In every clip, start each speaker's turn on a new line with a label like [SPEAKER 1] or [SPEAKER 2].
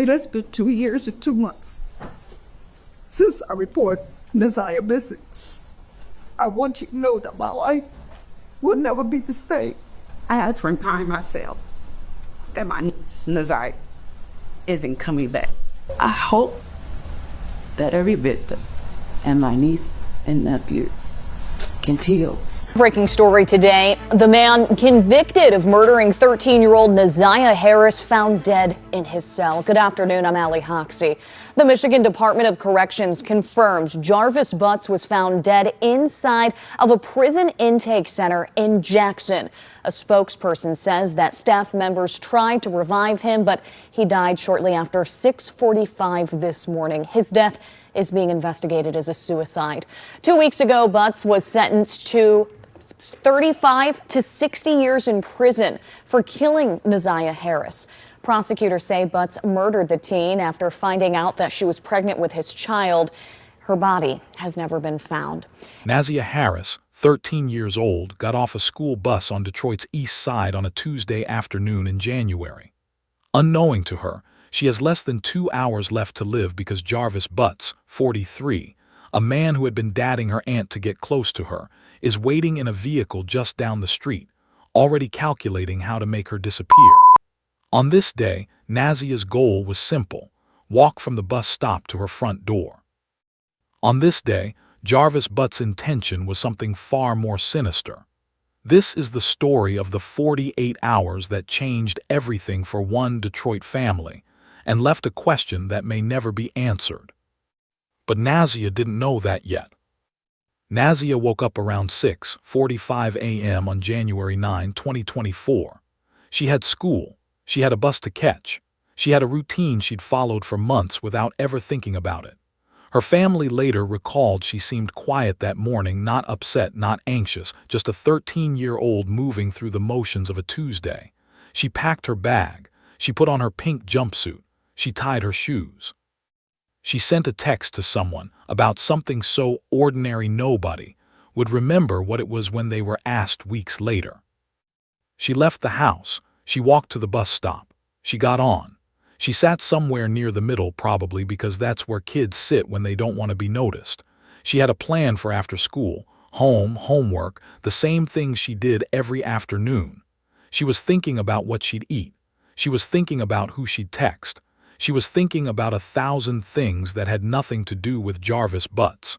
[SPEAKER 1] It has been 2 years and 2 months since I reported Naziah missing. I want you to know that my life will never be the same. I had to remind myself that my niece, Naziah, isn't coming back.
[SPEAKER 2] I hope that every victim and my niece and nephews can heal.
[SPEAKER 3] Breaking story today. The man convicted of murdering 13-year-old Naziah Harris found dead in his cell. Good afternoon, I'm Allie Hoxie. The Michigan Department of Corrections confirms Jarvis Butts was found dead inside of a prison intake center in Jackson. A spokesperson says that staff members tried to revive him, but he died shortly after 6:45 this morning. His death is being investigated as a suicide. 2 weeks ago, Butts was sentenced to 35 to 60 years in prison for killing Naziah Harris. Prosecutors say Butts murdered the teen after finding out that she was pregnant with his child. Her body has never been found.
[SPEAKER 4] Naziah Harris, 13 years old, got off a school bus on Detroit's east side on a Tuesday afternoon in January. Unknowing to her, she has less than 2 hours left to live because Jarvis Butts, 43, a man who had been dadding her aunt to get close to her, is waiting in a vehicle just down the street, already calculating how to make her disappear. On this day, Naziah's goal was simple: walk from the bus stop to her front door. On this day, Jarvis Butts' intention was something far more sinister. This is the story of the 48 hours that changed everything for one Detroit family and left a question that may never be answered. But Naziah didn't know that yet. Naziah woke up around 6:45 a.m. on January 9, 2024. She had school. She had a bus to catch. She had a routine she'd followed for months without ever thinking about it. Her family later recalled she seemed quiet that morning, not upset, not anxious, just a 13-year-old moving through the motions of a Tuesday. She packed her bag. She put on her pink jumpsuit. She tied her shoes. She sent a text to someone about something so ordinary nobody would remember what it was when they were asked weeks later. She left the house. She walked to the bus stop. She got on. She sat somewhere near the middle, probably because that's where kids sit when they don't want to be noticed. She had a plan for after school, home, homework, the same things she did every afternoon. She was thinking about what she'd eat. She was thinking about who she'd text. She was thinking about 1,000 things that had nothing to do with Jarvis Butts.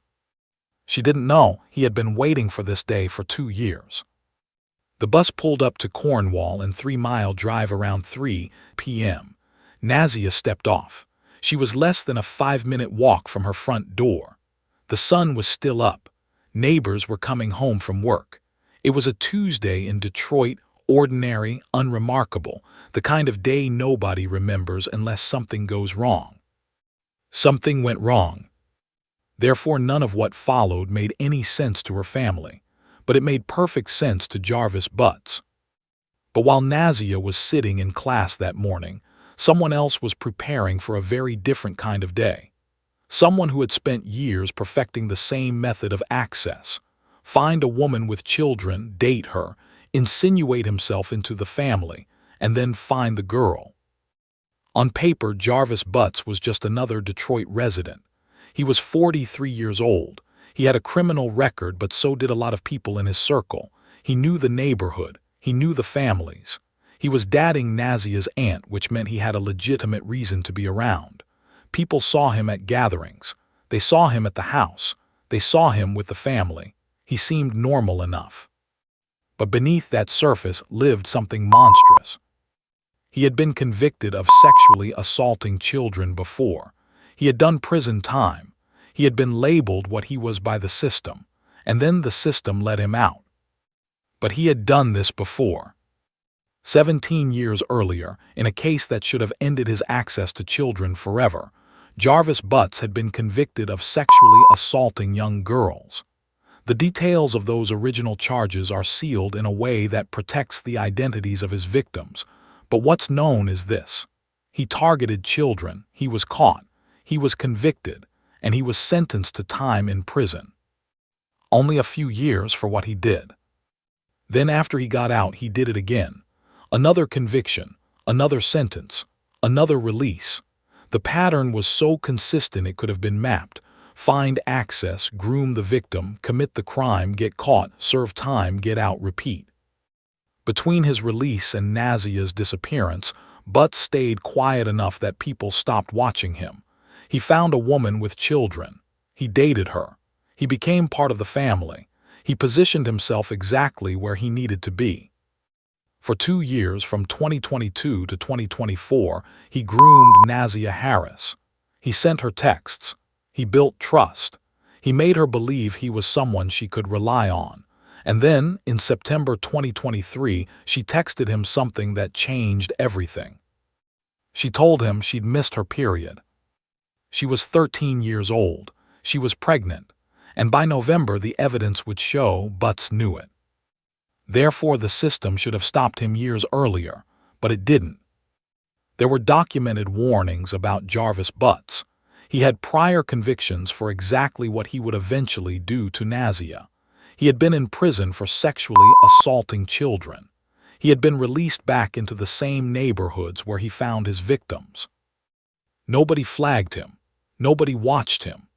[SPEAKER 4] She didn't know he had been waiting for this day for 2 years. The bus pulled up to Cornwall and 3 Mile Drive around 3 p.m. Naziah stepped off. She was less than a 5-minute walk from her front door. The sun was still up. Neighbors were coming home from work. It was a Tuesday in Detroit, ordinary, unremarkable, the kind of day nobody remembers unless something goes wrong. Something went wrong. Therefore, none of what followed made any sense to her family, but it made perfect sense to Jarvis Butts. But while Naziah was sitting in class that morning, someone else was preparing for a very different kind of day. Someone who had spent years perfecting the same method of access: find a woman with children, date her, insinuate himself into the family, and then find the girl. On paper, Jarvis Butts was just another Detroit resident. He was 43 years old. He had a criminal record, but so did a lot of people in his circle. He knew the neighborhood. He knew the families. He was dadding Naziah's aunt, which meant he had a legitimate reason to be around. People saw him at gatherings. They saw him at the house. They saw him with the family. He seemed normal enough. But beneath that surface lived something monstrous. He had been convicted of sexually assaulting children before. He had done prison time. He had been labeled what he was by the system, and then the system let him out. But he had done this before. 17 years earlier, in a case that should have ended his access to children forever, Jarvis Butts had been convicted of sexually assaulting young girls. The details of those original charges are sealed in a way that protects the identities of his victims, but what's known is this: he targeted children, he was caught, he was convicted, and he was sentenced to time in prison. Only a few years for what he did. Then after he got out, he did it again. Another conviction, another sentence, another release. The pattern was so consistent it could have been mapped. Find access, groom the victim, commit the crime, get caught, serve time, get out, repeat. Between his release and Nazia's disappearance, Butts stayed quiet enough that people stopped watching him. He found a woman with children. He dated her. He became part of the family. He positioned himself exactly where he needed to be. For 2 years, from 2022 to 2024, he groomed Nazia Harris. He sent her texts. He built trust. He made her believe he was someone she could rely on. And then, in September 2023, she texted him something that changed everything. She told him she'd missed her period. She was 13 years old. She was pregnant. And by November, the evidence would show Butts knew it. Therefore, the system should have stopped him years earlier, but it didn't. There were documented warnings about Jarvis Butts. He had prior convictions for exactly what he would eventually do to Nazia. He had been in prison for sexually assaulting children. He had been released back into the same neighborhoods where he found his victims. Nobody flagged him. Nobody watched him.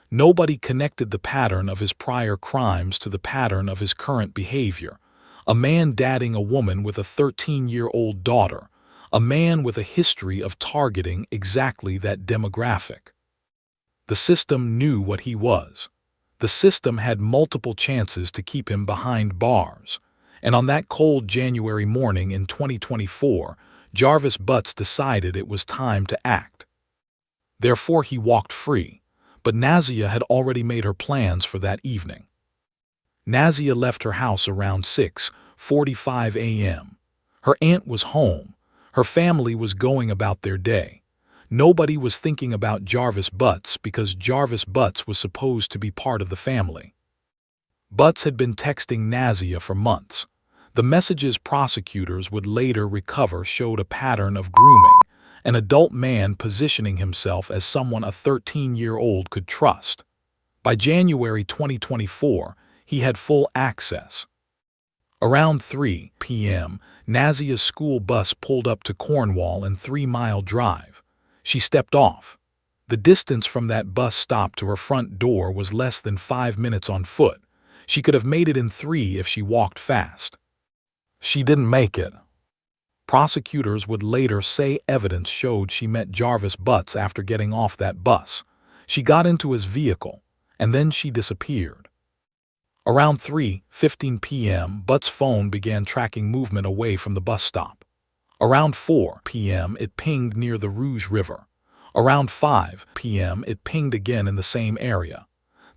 [SPEAKER 4] Nobody connected the pattern of his prior crimes to the pattern of his current behavior. A man dating a woman with a 13-year-old daughter. A man with a history of targeting exactly that demographic. The system knew what he was. The system had multiple chances to keep him behind bars. And on that cold January morning in 2024, Jarvis Butts decided it was time to act. Therefore, he walked free. But Nazia had already made her plans for that evening. Nazia left her house around 6:45 a.m. Her aunt was home. Her family was going about their day. Nobody was thinking about Jarvis Butts because Jarvis Butts was supposed to be part of the family. Butts had been texting Nazia for months. The messages prosecutors would later recover showed a pattern of grooming, an adult man positioning himself as someone a 13-year-old could trust. By January 2024, he had full access. Around 3 p.m., Nazia's school bus pulled up to Cornwall and 3 Mile Drive. She stepped off. The distance from that bus stop to her front door was less than 5 minutes on foot. She could have made it in 3 if she walked fast. She didn't make it. Prosecutors would later say evidence showed she met Jarvis Butts after getting off that bus. She got into his vehicle, and then she disappeared. Around 3:15 p.m., Butts' phone began tracking movement away from the bus stop. Around 4 p.m., it pinged near the Rouge River. Around 5 p.m., it pinged again in the same area.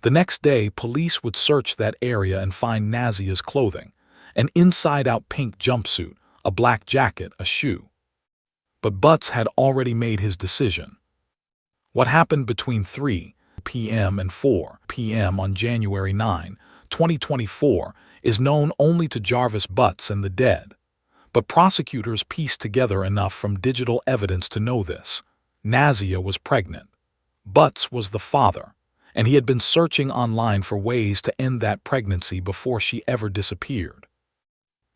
[SPEAKER 4] The next day, police would search that area and find Nazia's clothing, an inside-out pink jumpsuit, a black jacket, a shoe. But Butts had already made his decision. What happened between 3 p.m. and 4 p.m. on January 9, 2024, is known only to Jarvis Butts and the dead. But prosecutors pieced together enough from digital evidence to know this. Nazia was pregnant. Butts was the father, and he had been searching online for ways to end that pregnancy before she ever disappeared.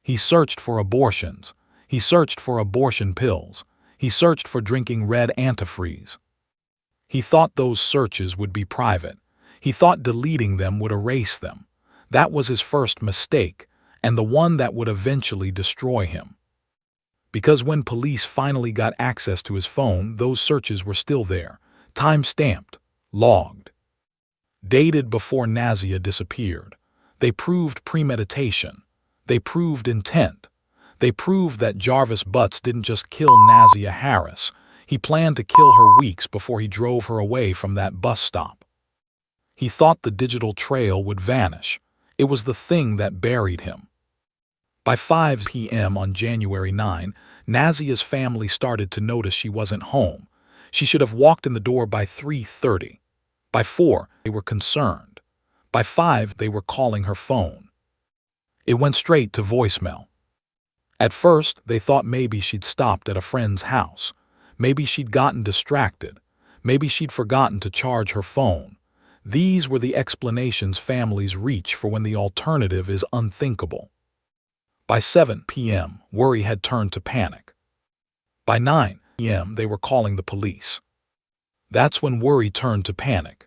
[SPEAKER 4] He searched for abortions. He searched for abortion pills. He searched for drinking red antifreeze. He thought those searches would be private. He thought deleting them would erase them. That was his first mistake, and the one that would eventually destroy him. Because when police finally got access to his phone, those searches were still there, time-stamped, logged. Dated before Nazia disappeared. They proved premeditation. They proved intent. They proved that Jarvis Butts didn't just kill Nazia Harris. He planned to kill her weeks before he drove her away from that bus stop. He thought the digital trail would vanish. It was the thing that buried him. By 5 p.m. on January 9, Nazia's family started to notice she wasn't home. She should have walked in the door by 3:30. By 4, they were concerned. By 5, they were calling her phone. It went straight to voicemail. At first, they thought maybe she'd stopped at a friend's house. Maybe she'd gotten distracted. Maybe she'd forgotten to charge her phone. These were the explanations families reach for when the alternative is unthinkable. By 7 p.m., worry had turned to panic. By 9 p.m., they were calling the police. That's when worry turned to panic.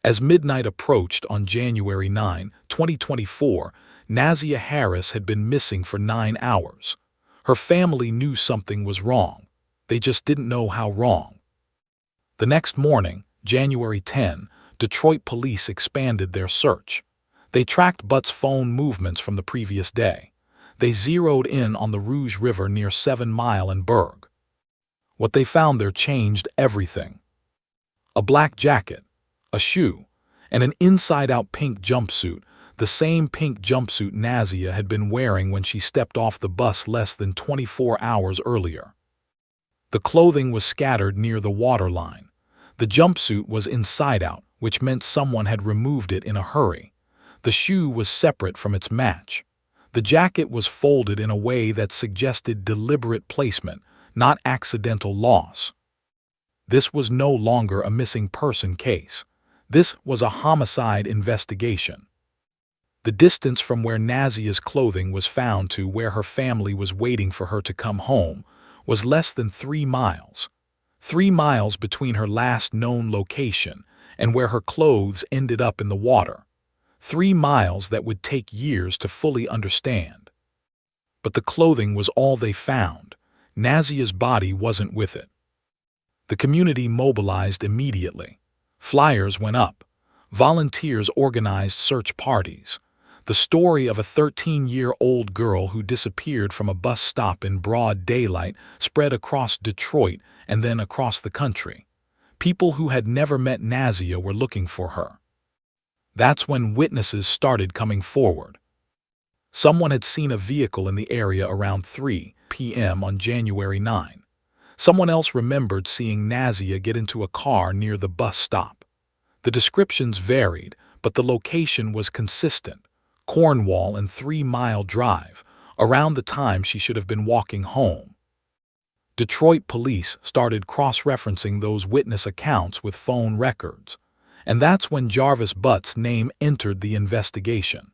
[SPEAKER 4] As midnight approached on January 9, 2024, Nazia Harris had been missing for 9 hours. Her family knew something was wrong. They just didn't know how wrong. The next morning, January 10, Detroit police expanded their search. They tracked Butt's phone movements from the previous day. They zeroed in on the Rouge River near 7 Mile and Berg. What they found there changed everything. A black jacket, a shoe, and an inside-out pink jumpsuit, the same pink jumpsuit Nazia had been wearing when she stepped off the bus less than 24 hours earlier. The clothing was scattered near the waterline. The jumpsuit was inside out, which meant someone had removed it in a hurry. The shoe was separate from its match. The jacket was folded in a way that suggested deliberate placement, not accidental loss. This was no longer a missing person case. This was a homicide investigation. The distance from where Nazia's clothing was found to where her family was waiting for her to come home was less than 3 miles. 3 miles between her last known location and where her clothes ended up in the water. 3 miles that would take years to fully understand. But the clothing was all they found. Nazia's body wasn't with it. The community mobilized immediately. Flyers went up. Volunteers organized search parties. The story of a 13-year-old girl who disappeared from a bus stop in broad daylight spread across Detroit and then across the country. People who had never met Nazia were looking for her. That's when witnesses started coming forward. Someone had seen a vehicle in the area around 3 p.m. on January 9. Someone else remembered seeing Nazia get into a car near the bus stop. The descriptions varied, but the location was consistent. Cornwall and 3 Mile Drive, around the time she should have been walking home. Detroit police started cross-referencing those witness accounts with phone records, and that's when Jarvis Butt's name entered the investigation.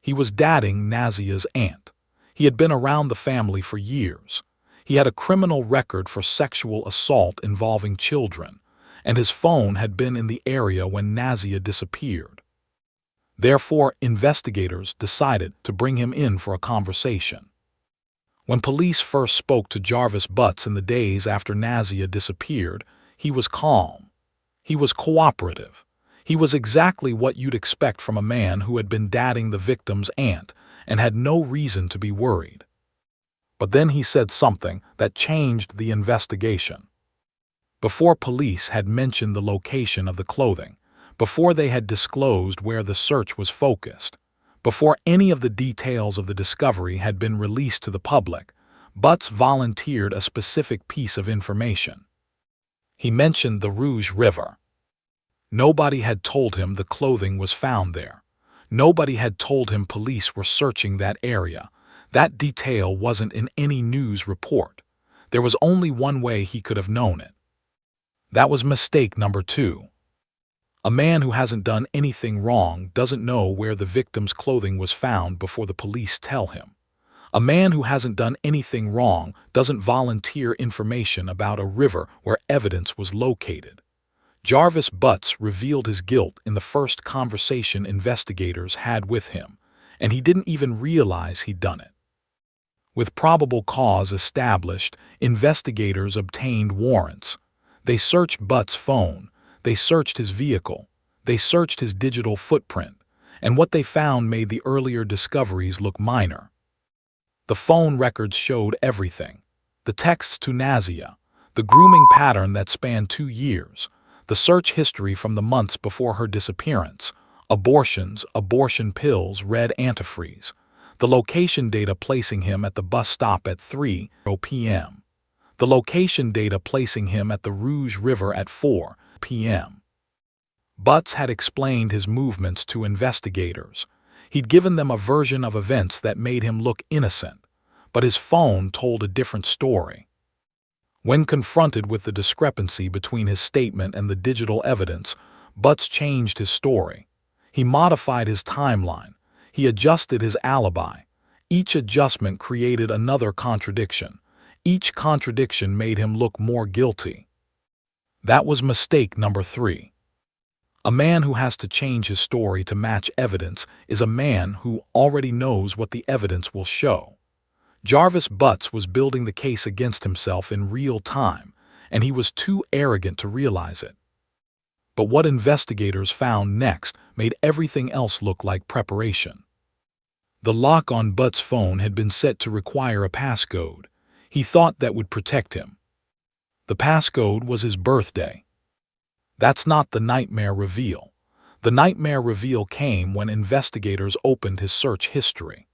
[SPEAKER 4] He was dating Nazia's aunt. He had been around the family for years. He had a criminal record for sexual assault involving children, and his phone had been in the area when Nazia disappeared. Therefore, investigators decided to bring him in for a conversation. When police first spoke to Jarvis Butts in the days after Nazia disappeared, he was calm. He was cooperative. He was exactly what you'd expect from a man who had been dating the victim's aunt and had no reason to be worried. But then he said something that changed the investigation. Before police had mentioned the location of the clothing, before they had disclosed where the search was focused, before any of the details of the discovery had been released to the public, Butts volunteered a specific piece of information. He mentioned the Rouge River. Nobody had told him the clothing was found there. Nobody had told him police were searching that area. That detail wasn't in any news report. There was only one way he could have known it. That was mistake number 2. A man who hasn't done anything wrong doesn't know where the victim's clothing was found before the police tell him. A man who hasn't done anything wrong doesn't volunteer information about a river where evidence was located. Jarvis Butts revealed his guilt in the first conversation investigators had with him, and he didn't even realize he'd done it. With probable cause established, investigators obtained warrants. They searched Butts' phone. They searched his vehicle. They searched his digital footprint, and what they found made the earlier discoveries look minor. The phone records showed everything. The texts to Nazia, the grooming pattern that spanned 2 years, the search history from the months before her disappearance, abortions, abortion pills, red antifreeze, the location data placing him at the bus stop at 3 p.m., the location data placing him at the Rouge River at 4 p.m. Butts had explained his movements to investigators. He'd given them a version of events that made him look innocent, but his phone told a different story. When confronted with the discrepancy between his statement and the digital evidence, Butts changed his story. He modified his timeline. He adjusted his alibi. Each adjustment created another contradiction. Each contradiction made him look more guilty. That was mistake number 3. A man who has to change his story to match evidence is a man who already knows what the evidence will show. Jarvis Butts was building the case against himself in real time, and he was too arrogant to realize it. But what investigators found next made everything else look like preparation. The lock on Butts' phone had been set to require a passcode. He thought that would protect him. The passcode was his birthday. That's not the nightmare reveal. The nightmare reveal came when investigators opened his search history.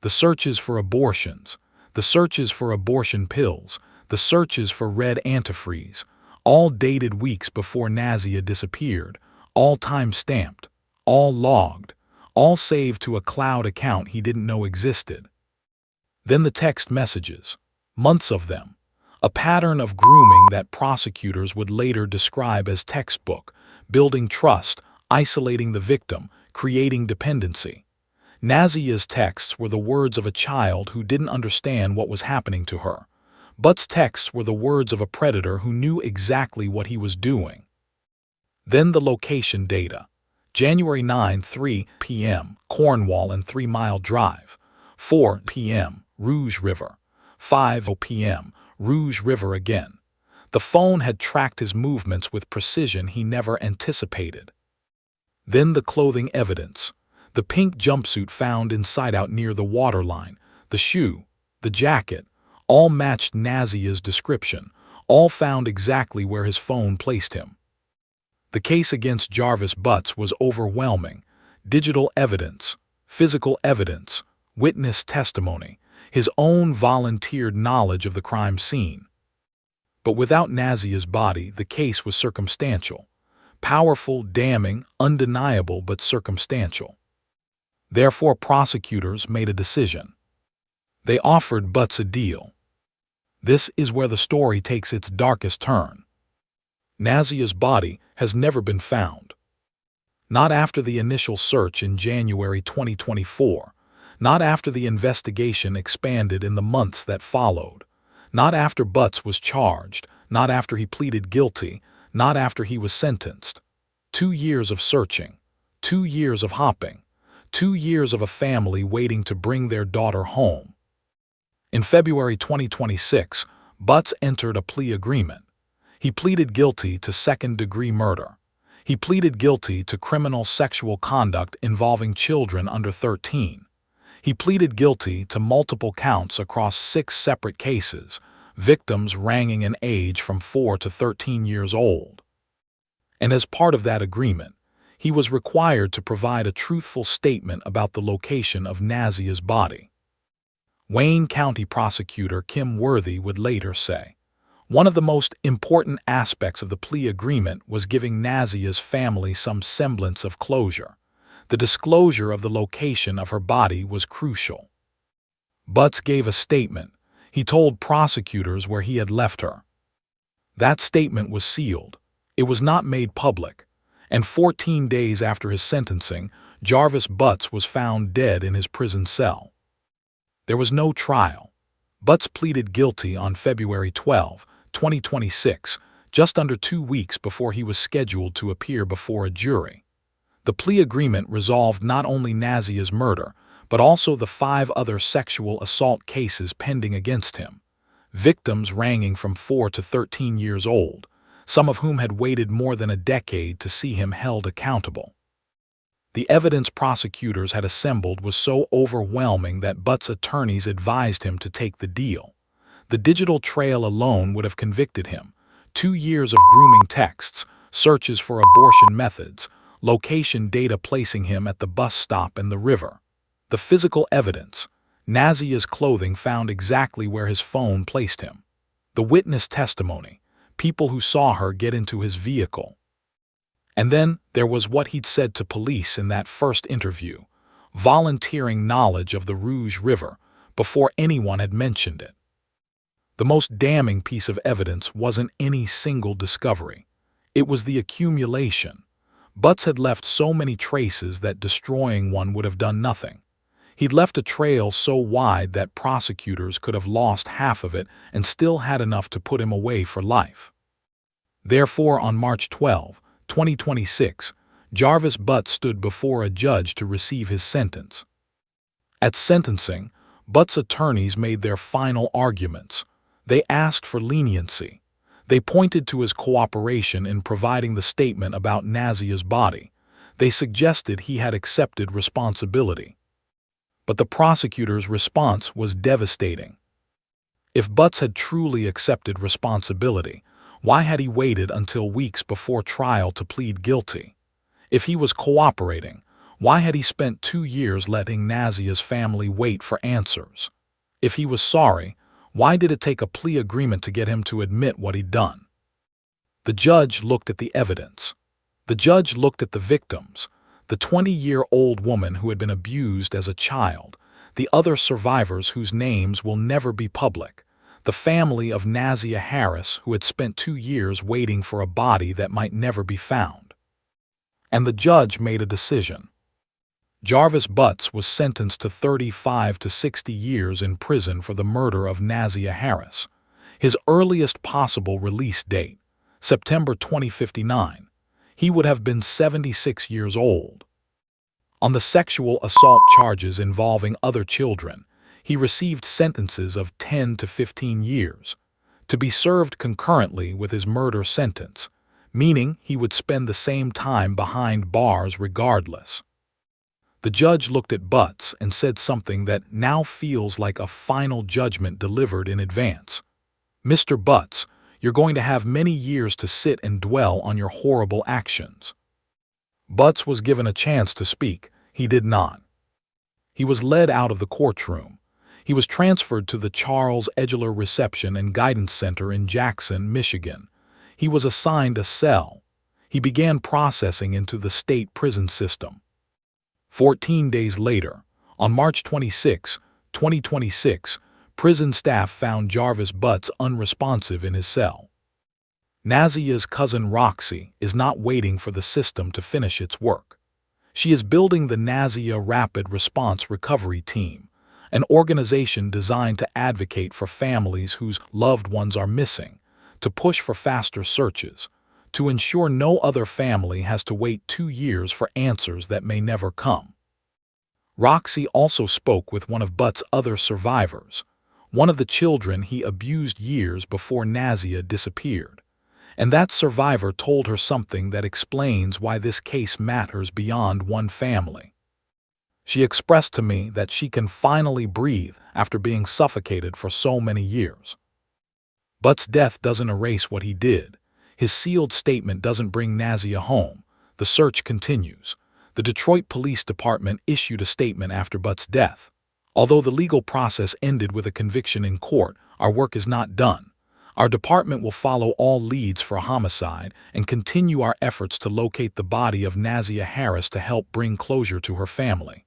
[SPEAKER 4] The searches for abortions, the searches for abortion pills, the searches for red antifreeze, all dated weeks before Nazia disappeared, all time-stamped, all logged, all saved to a cloud account he didn't know existed. Then the text messages, months of them, a pattern of grooming that prosecutors would later describe as textbook, building trust, isolating the victim, creating dependency. Nazia's texts were the words of a child who didn't understand what was happening to her. Butts' texts were the words of a predator who knew exactly what he was doing. Then the location data. January 9, 3 p.m., Cornwall and 3 Mile Drive. 4 p.m., Rouge River. 5 p.m., Rouge River again. The phone had tracked his movements with precision he never anticipated. Then the clothing evidence. The pink jumpsuit found inside out near the waterline, the shoe, the jacket, all matched Nazia's description, all found exactly where his phone placed him. The case against Jarvis Butts was overwhelming. Digital evidence, physical evidence, witness testimony, his own volunteered knowledge of the crime scene. But without Nazia's body, the case was circumstantial. Powerful, damning, undeniable, but circumstantial. Therefore, prosecutors made a decision. They offered Butts a deal. This is where the story takes its darkest turn. Nazia's body has never been found. Not after the initial search in January 2024, not after the investigation expanded in the months that followed, not after Butts was charged, not after he pleaded guilty, not after he was sentenced. 2 years of searching, 2 years of hopping, 2 years of a family waiting to bring their daughter home. In February 2026, Butts entered a plea agreement. He pleaded guilty to second-degree murder. He pleaded guilty to criminal sexual conduct involving children under 13. He pleaded guilty to multiple counts across 6 separate cases, victims ranging in age from 4 to 13 years old. And as part of that agreement, he was required to provide a truthful statement about the location of Nazia's body. Wayne County Prosecutor Kim Worthy would later say, "One of the most important aspects of the plea agreement was giving Nazia's family some semblance of closure. The disclosure of the location of her body was crucial." Butts gave a statement. He told prosecutors where he had left her. That statement was sealed. It was not made public. And 14 days after his sentencing, Jarvis Butts was found dead in his prison cell. There was no trial. Butts pleaded guilty on February 12, 2026, just under 2 weeks before he was scheduled to appear before a jury. The plea agreement resolved not only Nazia's murder, but also the 5 other sexual assault cases pending against him, victims ranging from 4 to 13 years old, some of whom had waited more than a decade to see him held accountable. The evidence prosecutors had assembled was so overwhelming that Butts' attorneys advised him to take the deal. The digital trail alone would have convicted him. 2 years of grooming texts, searches for abortion methods, location data placing him at the bus stop and the river. The physical evidence, Nazia's clothing found exactly where his phone placed him. The witness testimony, people who saw her get into his vehicle. And then there was what he'd said to police in that first interview, volunteering knowledge of the Rouge River before anyone had mentioned it. The most damning piece of evidence wasn't any single discovery. It was the accumulation. Butts had left so many traces that destroying one would have done nothing. He'd left a trail so wide that prosecutors could have lost half of it and still had enough to put him away for life. Therefore, on March 12, 2026, Jarvis Butts stood before a judge to receive his sentence. At sentencing, Butts' attorneys made their final arguments. They asked for leniency. They pointed to his cooperation in providing the statement about Nazia's body. They suggested he had accepted responsibility. But the prosecutor's response was devastating. If Butts had truly accepted responsibility, why had he waited until weeks before trial to plead guilty? If he was cooperating, why had he spent 2 years letting Nazia's family wait for answers? If he was sorry, why did it take a plea agreement to get him to admit what he'd done? The judge looked at the evidence. The judge looked at the victims, the 20-year-old woman who had been abused as a child, the other survivors whose names will never be public, the family of Nazia Harris who had spent 2 years waiting for a body that might never be found. And the judge made a decision. Jarvis Butts was sentenced to 35 to 60 years in prison for the murder of Nazia Harris. His earliest possible release date, September 2059. He would have been 76 years old. On the sexual assault charges involving other children, he received sentences of 10 to 15 years, to be served concurrently with his murder sentence, meaning he would spend the same time behind bars regardless. The judge looked at Butts and said something that now feels like a final judgment delivered in advance. Mr. Butts, you're going to have many years to sit and dwell on your horrible actions. Butts was given a chance to speak. He did not. He was led out of the courtroom. He was transferred to the Charles Edgeler Reception and Guidance Center in Jackson, Michigan. He was assigned a cell. He began processing into the state prison system. 14 days later, on March 26, 2026, prison staff found Jarvis Butts unresponsive in his cell. Nazia's cousin Roxy is not waiting for the system to finish its work. She is building the Nazia Rapid Response Recovery Team, an organization designed to advocate for families whose loved ones are missing, to push for faster searches, to ensure no other family has to wait 2 years for answers that may never come. Roxy also spoke with one of Butts' other survivors, one of the children he abused years before Nazia disappeared. And that survivor told her something that explains why this case matters beyond one family. She expressed to me that she can finally breathe after being suffocated for so many years. Butts' death doesn't erase what he did. His sealed statement doesn't bring Nazia home. The search continues. The Detroit Police Department issued a statement after Butts' death. Although the legal process ended with a conviction in court, our work is not done. Our department will follow all leads for a homicide and continue our efforts to locate the body of Nazia Harris to help bring closure to her family.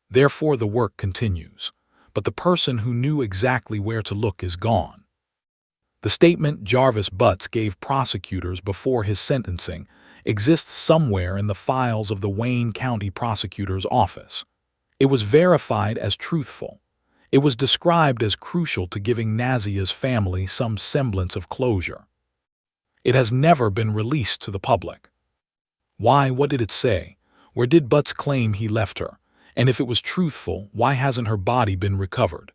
[SPEAKER 4] Therefore, the work continues. But the person who knew exactly where to look is gone. The statement Jarvis Butts gave prosecutors before his sentencing exists somewhere in the files of the Wayne County Prosecutor's Office. It was verified as truthful. It was described as crucial to giving Nazia's family some semblance of closure. It has never been released to the public. Why? What did it say? Where did Butts claim he left her? And if it was truthful, why hasn't her body been recovered?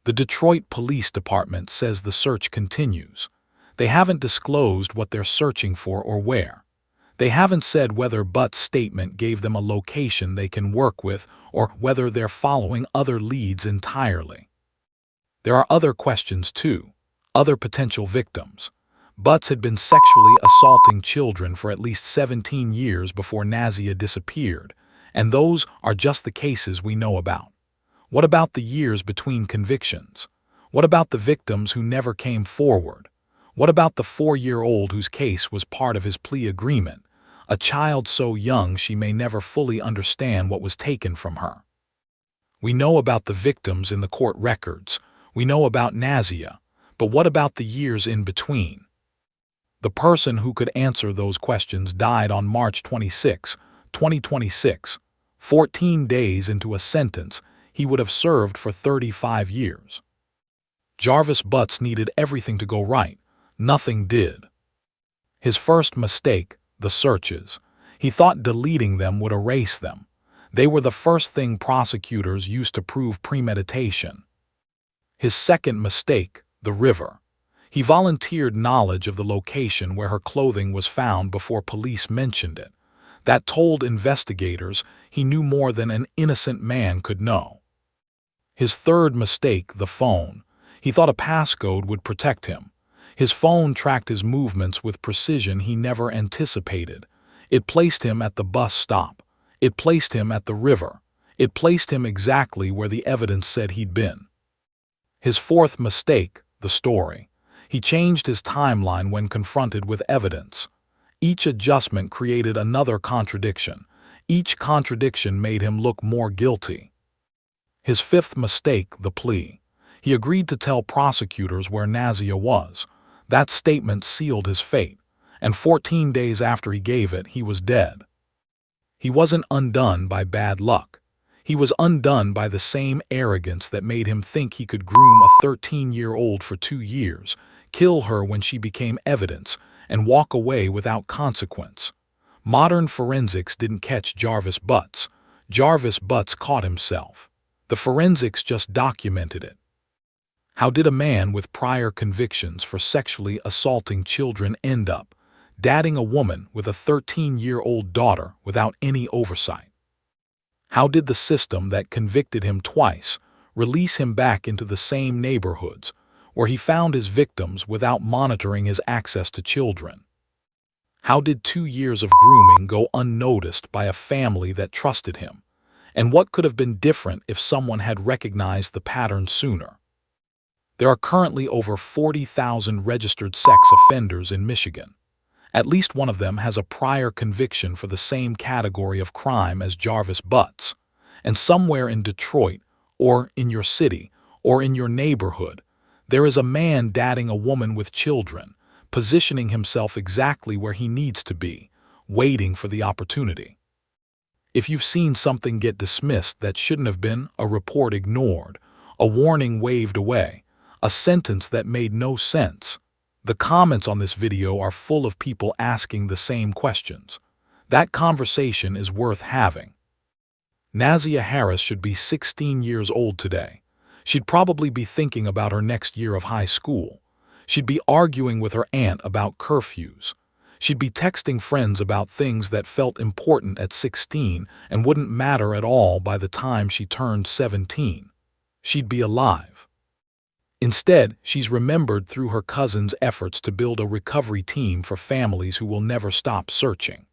[SPEAKER 4] The Detroit Police Department says the search continues. They haven't disclosed what they're searching for or where. They haven't said whether Butts' statement gave them a location they can work with or whether they're following other leads entirely. There are other questions too, other potential victims. Butts had been sexually assaulting children for at least 17 years before Nazia disappeared, and those are just the cases we know about. What about the years between convictions? What about the victims who never came forward? What about the 4-year-old whose case was part of his plea agreement, a child so young she may never fully understand what was taken from her? We know about the victims in the court records. We know about Nazia, but what about the years in between? The person who could answer those questions died on March 26, 2026, 14 days into a sentence he would have served for 35 years. Jarvis Butts needed everything to go right. Nothing did. His first mistake, the searches. He thought deleting them would erase them. They were the first thing prosecutors used to prove premeditation. His second mistake, the river. He volunteered knowledge of the location where her clothing was found before police mentioned it. That told investigators he knew more than an innocent man could know. His third mistake, the phone. He thought a passcode would protect him. His phone tracked his movements with precision he never anticipated. It placed him at the bus stop. It placed him at the river. It placed him exactly where the evidence said he'd been. His fourth mistake, the story. He changed his timeline when confronted with evidence. Each adjustment created another contradiction. Each contradiction made him look more guilty. His fifth mistake, the plea. He agreed to tell prosecutors where Nazia was. That statement sealed his fate, and 14 days after he gave it, he was dead. He wasn't undone by bad luck. He was undone by the same arrogance that made him think he could groom a 13-year-old for 2 years, kill her when she became evidence, and walk away without consequence. Modern forensics didn't catch Jarvis Butts. Jarvis Butts caught himself. The forensics just documented it. How did a man with prior convictions for sexually assaulting children end up dadding a woman with a 13-year-old daughter without any oversight? How did the system that convicted him twice release him back into the same neighborhoods where he found his victims without monitoring his access to children? How did 2 years of grooming go unnoticed by a family that trusted him? And what could have been different if someone had recognized the pattern sooner? There are currently over 40,000 registered sex offenders in Michigan. At least one of them has a prior conviction for the same category of crime as Jarvis Butts. And somewhere in Detroit, or in your city, or in your neighborhood, there is a man dadding a woman with children, positioning himself exactly where he needs to be, waiting for the opportunity. If you've seen something get dismissed that shouldn't have been, a report ignored, a warning waved away, a sentence that made no sense, the comments on this video are full of people asking the same questions. That conversation is worth having. Nazia Harris should be 16 years old today. She'd probably be thinking about her next year of high school. She'd be arguing with her aunt about curfews. She'd be texting friends about things that felt important at 16 and wouldn't matter at all by the time she turned 17. She'd be alive. Instead, she's remembered through her cousin's efforts to build a recovery team for families who will never stop searching.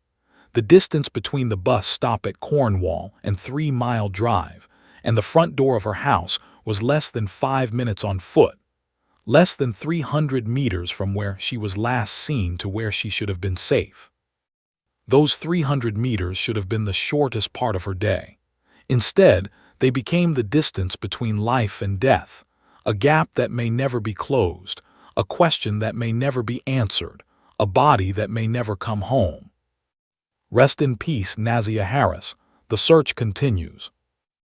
[SPEAKER 4] The distance between the bus stop at Cornwall and 3 Mile Drive and the front door of her house was less than 5 minutes on foot, less than 300 meters from where she was last seen to where she should have been safe. Those 300 meters should have been the shortest part of her day. Instead, they became the distance between life and death, a gap that may never be closed, a question that may never be answered, a body that may never come home. Rest in peace, Nazia Harris. The search continues.